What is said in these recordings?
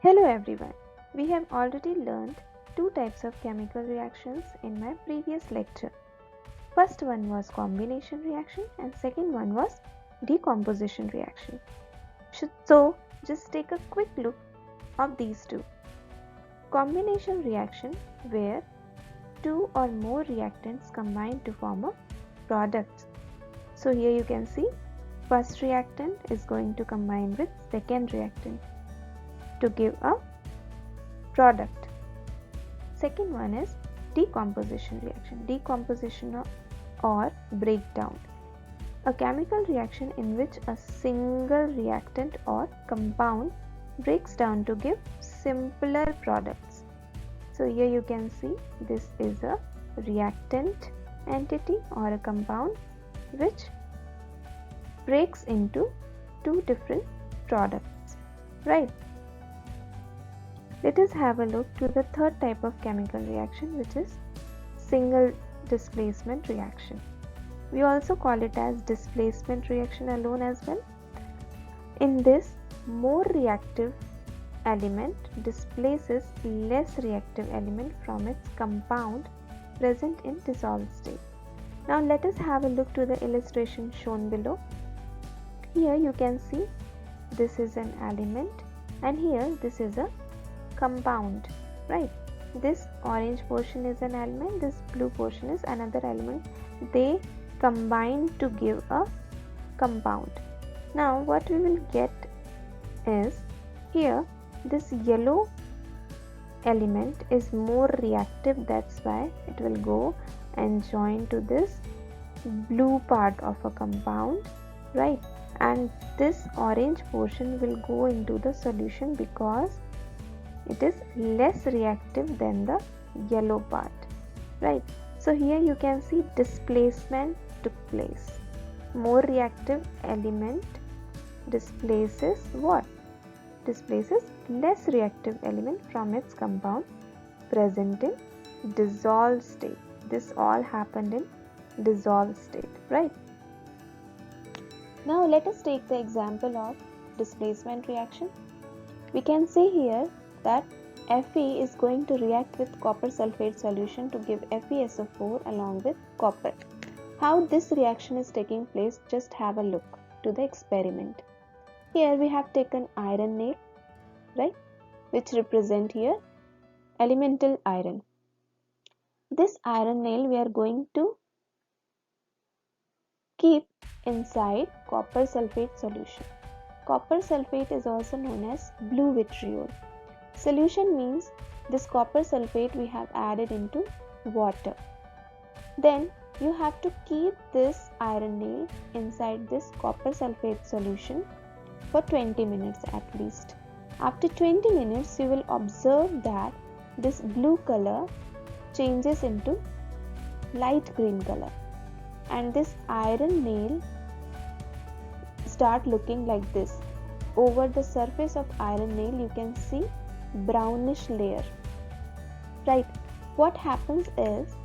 Hello everyone. We have already learned two types of chemical reactions in my previous lecture. First one was combination reaction and second one was decomposition reaction. So just take a quick look of these two. Combination reaction where two or more reactants combine to form a product. So here you can see first reactant is going to combine with second reactant to give a product. Second one is decomposition reaction. Decomposition or breakdown. A chemical reaction in which a single reactant or compound breaks down to give simpler products. So here you can see this is a reactant entity or a compound which breaks into two different products, right? Let us have a look to the third type of chemical reaction, which is single displacement reaction. We also call it as displacement reaction alone as well. In this, more reactive element displaces less reactive element from its compound present in dissolved state. Now let us have a look to the illustration shown below. Here you can see this is an element and here this is a compound, right? This orange portion is an element, this blue portion is another element. They combine to give a compound. Now what we will get is here this yellow element is more reactive, that's why it will go and join to this blue part of a compound, right? And this orange portion will go into the solution because it is less reactive than the yellow part, right? So here you can see displacement took place. More reactive element displaces what? Displaces less reactive element from its compound present in dissolved state. This all happened in dissolved state, right? Now let us take the example of displacement reaction. We can say here that Fe is going to react with copper sulfate solution to give FeSO4 along with copper. How this reaction is taking place, just have a look to the experiment. Here we have taken iron nail, right, which represent here elemental iron. This iron nail we are going to keep inside copper sulfate solution. Copper sulfate is also known as blue vitriol. Solution means this copper sulfate we have added into water. Then you have to keep this iron nail inside this copper sulfate solution for 20 minutes at least. After 20 minutes you will observe that this blue color changes into light green color and this iron nail start looking like this. Over the surface of iron nail you can see brownish layer, right? What happens is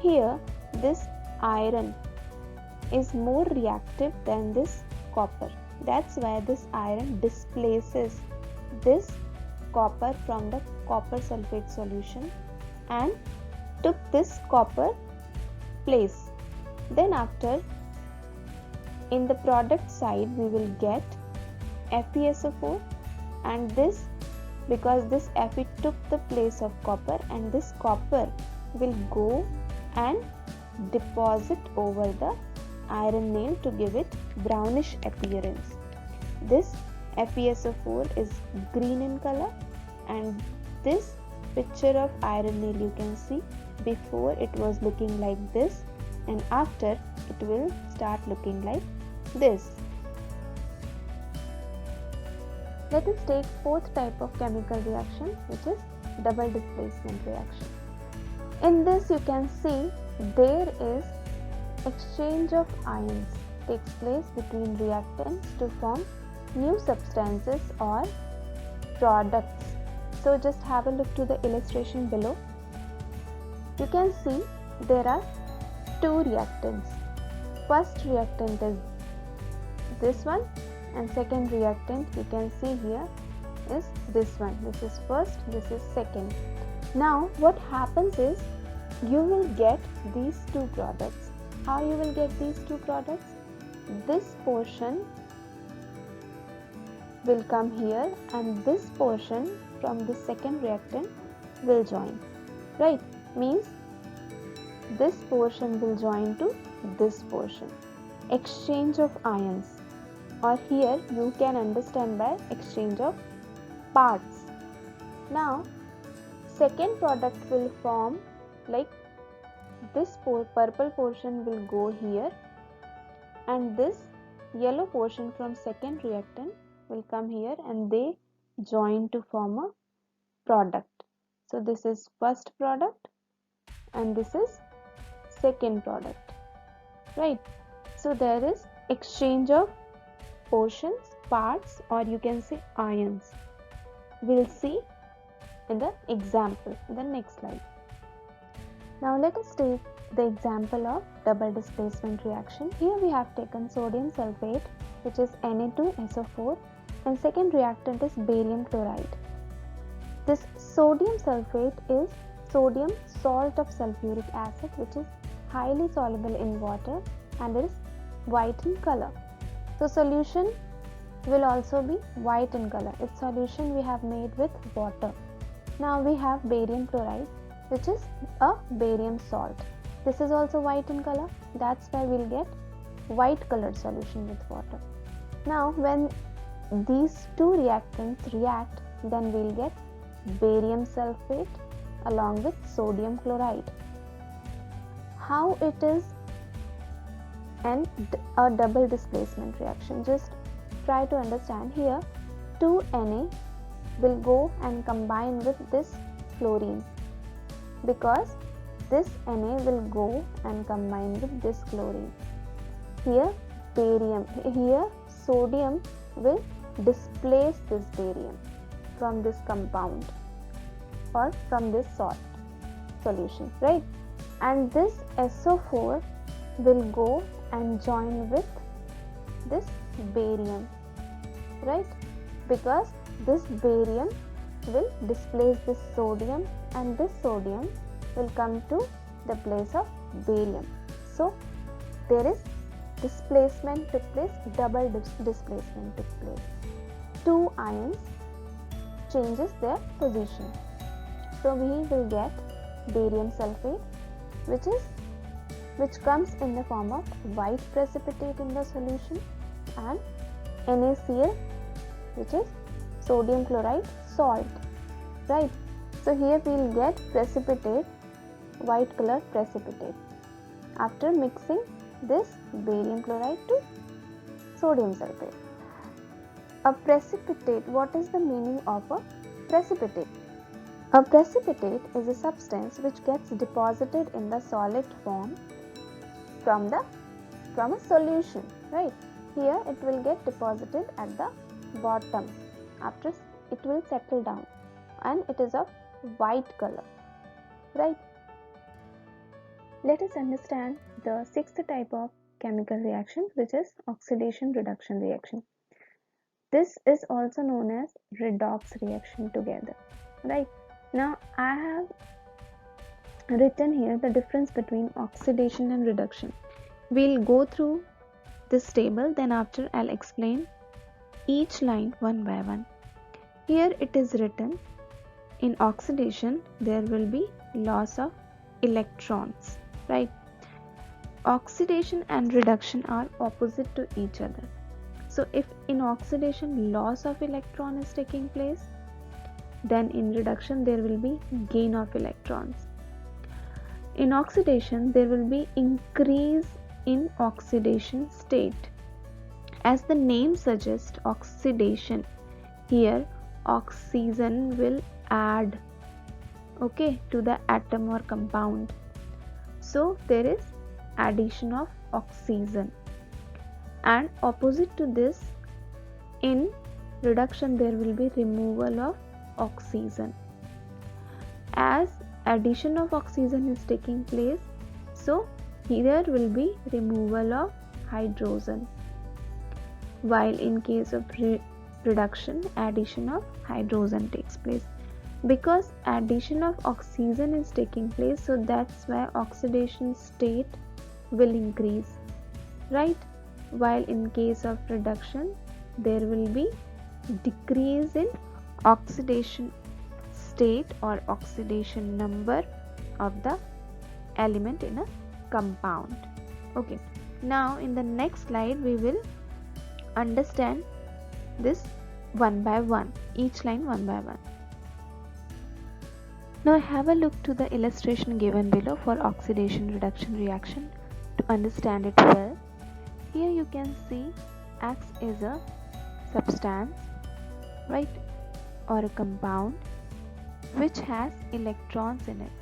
here this iron is more reactive than this copper. That's why this iron displaces this copper from the copper sulfate solution and took this copper place. Then after, in the product side we will get FeSO4 and this, because this Fe took the place of copper and this copper will go and deposit over the iron nail to give it brownish appearance. This FeSO4 is green in color and this picture of iron nail you can see before it was looking like this and after it will start looking like this. Let us take fourth type of chemical reaction, which is double displacement reaction. In this you can see there is exchange of ions takes place between reactants to form new substances or products. So just have a look to the illustration below. You can see there are two reactants. First reactant is this one and second reactant you can see here is this one. This is first, this is second. Now what happens is you will get these two products. How you will get these two products? This portion will come here and this portion from the second reactant will join, right? Means this portion will join to this portion. Exchange of ions, or here you can understand by exchange of parts. Now second product will form like this purple portion will go here and this yellow portion from second reactant will come here and they join to form a product. So this is first product and this is second product, right? So there is exchange of portions, parts, or you can say ions. We'll see in the example in the next slide. Now let us take the example of double displacement reaction. Here we have taken sodium sulfate, which is Na2SO4, and second reactant is barium chloride. This sodium sulfate is sodium salt of sulfuric acid, which is highly soluble in water and is white in color. So solution will also be white in color. Its solution we have made with water. Now we have barium chloride, which is a barium salt. This is also white in color. That's why we'll get white colored solution with water. Now when these two reactants react, then we'll get barium sulfate along with sodium chloride. How it is a double displacement reaction? Just try to understand. Here 2Na will go and combine with this chlorine, because this Na will go and combine with this chlorine. Here sodium will displace this barium from this compound or from this salt solution, right? And this SO4 will go and join with this barium, right? Because this barium will displace this sodium and this sodium will come to the place of barium. So there is displacement took place, double displacement took place. Two ions changes their position. So we will get barium sulfate, which comes in the form of white precipitate in the solution, and NaCl, which is sodium chloride salt, right? So here we will get precipitate, white color precipitate, after mixing this barium chloride to sodium sulfate. A precipitate, what is the meaning of a precipitate? A precipitate is a substance which gets deposited in the solid form from a solution, right? Here it will get deposited at the bottom. After it will settle down and it is of white color, right? Let us understand the sixth type of chemical reaction, which is oxidation reduction reaction. This is also known as redox reaction together, right? Now I have written here the difference between oxidation and reduction. We'll go through this table, then after I'll explain each line one by one. Here it is written, in oxidation there will be loss of electrons, right? Oxidation and reduction are opposite to each other. So if in oxidation loss of electron is taking place, then in reduction there will be gain of electrons. In oxidation there will be increase in oxidation state. As the name suggests, oxidation, here oxygen will add, okay, to the atom or compound. So there is addition of oxygen. And opposite to this, in reduction there will be removal of oxygen. As addition of oxygen is taking place, so here will be removal of hydrogen. While in case of reduction, addition of hydrogen takes place. Because addition of oxygen is taking place, so that's why oxidation state will increase, right? While in case of reduction, there will be decrease in oxidation state or oxidation number of the element in a compound. Okay, now in the next slide we will understand this one by one, each line one by one. Now have a look to the illustration given below for oxidation reduction reaction to understand it well. Here you can see X is a substance, right, or a compound which has electrons in it.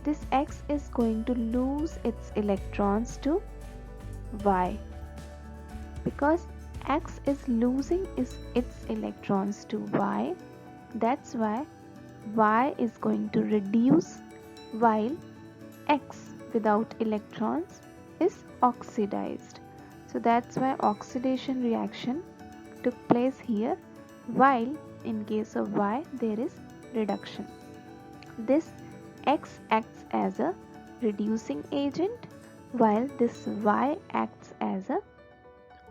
This X is going to lose its electrons to Y. Because X is losing its electrons to Y, that's why Y is going to reduce, while X without electrons is oxidized. So that's why oxidation reaction took place here, while in case of Y there is reduction. This X acts as a reducing agent, while this Y acts as a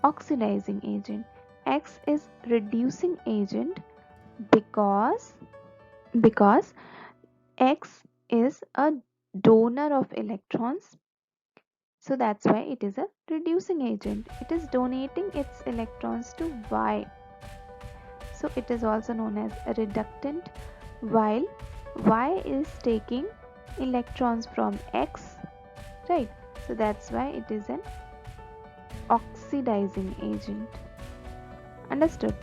oxidizing agent. X is reducing agent because X is a donor of electrons, so that's why it is a reducing agent. It is donating its electrons to Y, so it is also known as a reductant, while Y is taking electrons from X, right? So that's why it is an oxidizing agent. Understood?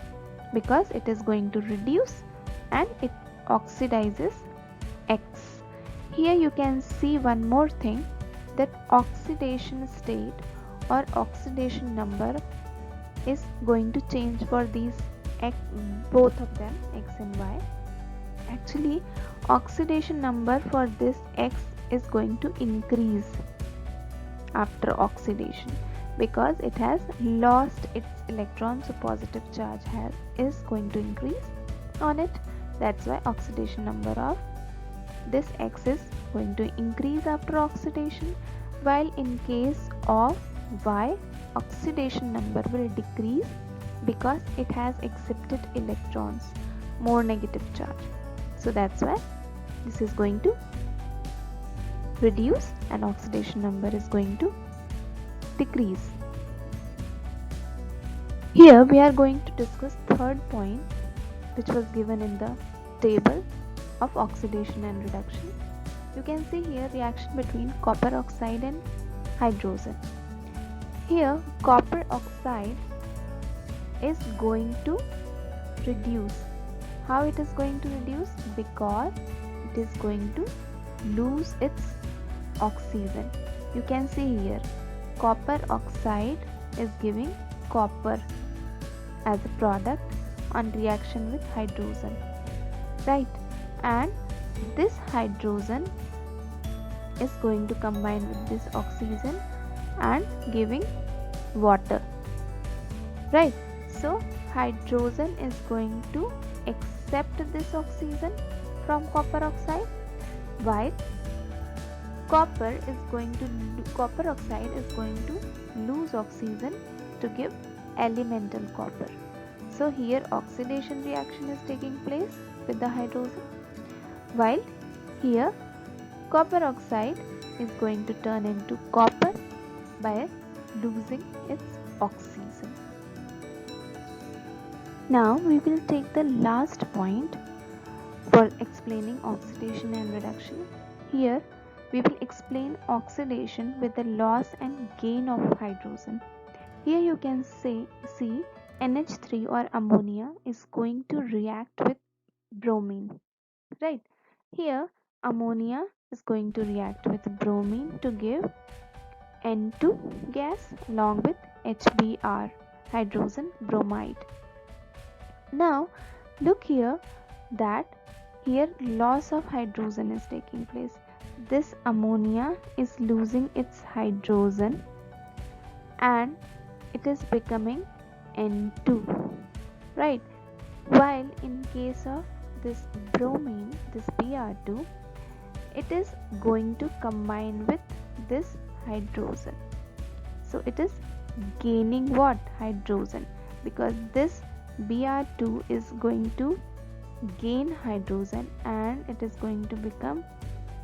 Because it is going to reduce and it oxidizes X. Here you can see one more thing, that oxidation state or oxidation number is going to change for these X, both of them, X and Y. Actually, oxidation number for this X is going to increase after oxidation because it has lost its electrons, so positive charge is going to increase on it. That's why oxidation number of this X is going to increase after oxidation, while in case of Y, oxidation number will decrease because it has accepted electrons, more negative charge. So that's why this is going to reduce and oxidation number is going to decrease. Here we are going to discuss third point, which was given in the table of oxidation and reduction. You can see here reaction between copper oxide and hydrogen. Here copper oxide is going to reduce. How it is going to reduce? Because it is going to lose its oxygen. You can see here copper oxide is giving copper as a product on reaction with hydrogen, right? And this hydrogen is going to combine with this oxygen and giving water, right? So hydrogen is going to accept this oxygen from copper oxide, while copper oxide is going to lose oxygen to give elemental copper. So here oxidation reaction is taking place with the hydrogen, while here copper oxide is going to turn into copper by losing its oxygen. Now we will take the last point for explaining oxidation and reduction. Here we will explain oxidation with the loss and gain of hydrogen. Here you can see NH3 or ammonia is going to react with bromine, right? Here ammonia is going to react with bromine to give N2 gas along with HBr, hydrogen bromide. Now look here that here loss of hydrogen is taking place. This ammonia is losing its hydrogen and it is becoming N2. right? While in case of this bromine, this Br2, it is going to combine with this hydrogen. So it is gaining what? Hydrogen, because this Br2 is going to gain hydrogen and it is going to become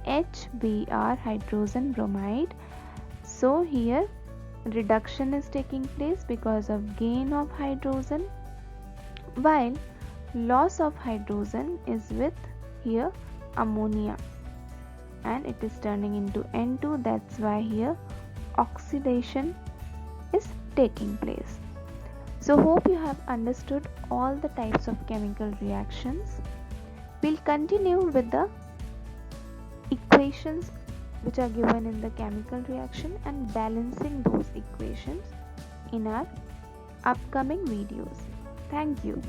HBr, hydrogen bromide. So here reduction is taking place because of gain of hydrogen, while loss of hydrogen is with here ammonia, and it is turning into N2. That's why here oxidation is taking place. So hope you have understood all the types of chemical reactions. We'll continue with the equations which are given in the chemical reaction and balancing those equations in our upcoming videos. Thank you.